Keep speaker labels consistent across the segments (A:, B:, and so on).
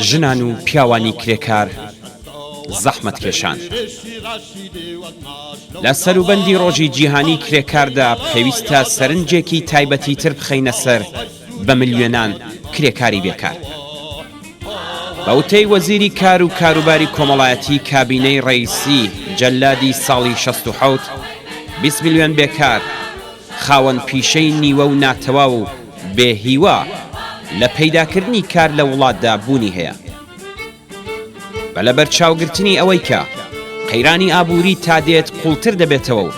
A: ژنان و پیاوانی کرێکار زەحمەت کێشان. لە سەروبەندی ڕۆژی جیهانی کرێکاردا پێویستە سەرنجێکی تایبەتی تر بخەینە سەر بە ملیۆنان کرێکاری بێکار. بەوتەی وەزیری کار و کاروباری کۆمەڵایەتی کابینەی ڕەیسی جەلادی ساڵی 67 20 ملیۆن بێکار خاوەن پیشەی نیوە و ناتەواو و بێهیوە لە پەیداکردنی کار لە وڵاتدا بوونی هەیە. بە لەبەر چاوگرتنی ئەوەی کە قەیرانی ئابووری تا دێت قوڵتر دەبێتەوە و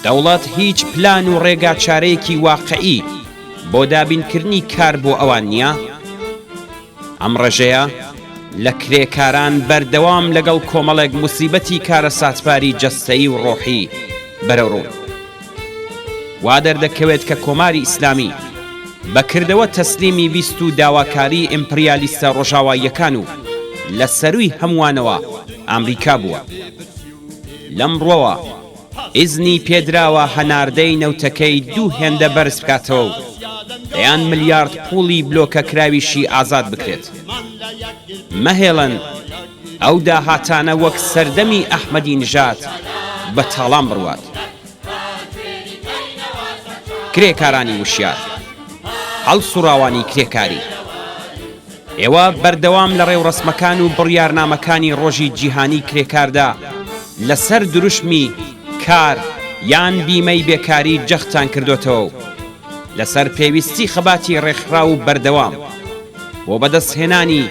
A: دەوڵەت هیچ پلان و ڕێگا چارەیەکی واقعی بۆ دابینکردنی کار بۆ ئەوان نییە، ئەم ڕێژەیە لە کرێکاران بەردەوام لەگەڵ کۆمەڵێک موسیبەتی کارە ساتباری جەستەیی و ڕۆحی بەرەوڕوون. وا دەردەکەوێت کە کۆماری ئیسلامی بەکردەوە تەسلیمی بیست و داواکاری ئیمپریالیستە ڕۆژاواییەکان و لە سەرووی هەمووانەوە ئەمریکا بووە. لەمڕۆوە ئیزنی پێدراوە هەناردەی نەوتەکەی دوو هێندە بەرز بکاتەوە و دەیان ملیارد پوڵی بلۆکە کراویشی ئازاد بکرێت. مەهێڵن ئەو داهاتانە وەک سەردەمی ئەحمەدی نژاد بە تاڵان بڕوات. کرێکارانی وشیار، هەڵسوڕاوانی کرێکاری، ئێوە بەردەوام لە ڕێوڕەسمەکان و بڕیارنامەکانی ڕۆژی جیهانی کرێکاردا لەسەر دروشمی کار یان بیمەی بێکاری جەختان کردوتەوە و لەسەر پێویستی خەباتی ڕێکخرا و بەردەوام بۆ بەدەستهێنانی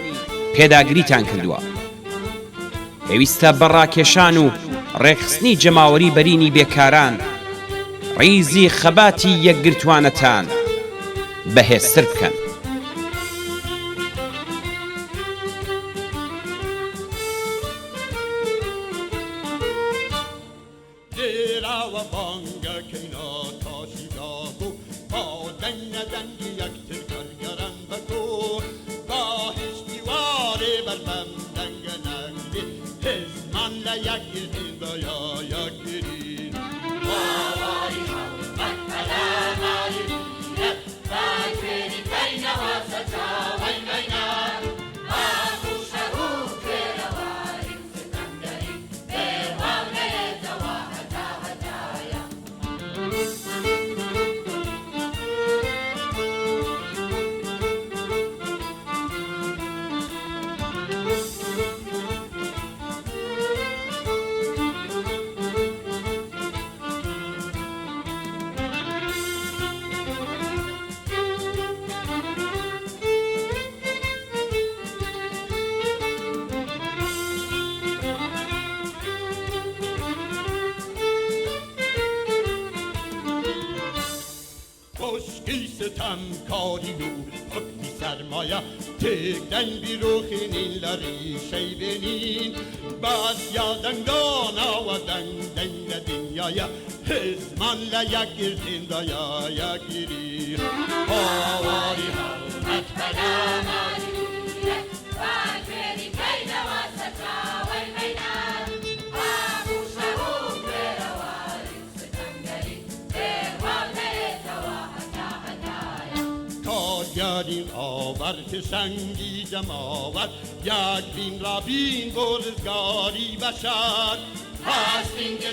A: پێداگریتان کردووە. پێویستە بەڕاکێشان و ڕێکخستنی جەماوەری بەرینی بێکاران ڕیزی خەباتی یەکگرتوانەتان بەهێزتر بکەن.
B: Kari nu hakni sarmaya Tegden bir ruhinin lari şey benin Bas yadan dana ve denle dünyaya Hizmanla yakirtin daya girir Havari havmet belamari Fakiri kayna vasata vel meydan Abu şahum veravari Sıkangari Devamne zavahata hataya Kagerin avar که سنگی جماور یک بین را بین برزگاری بشد هستین که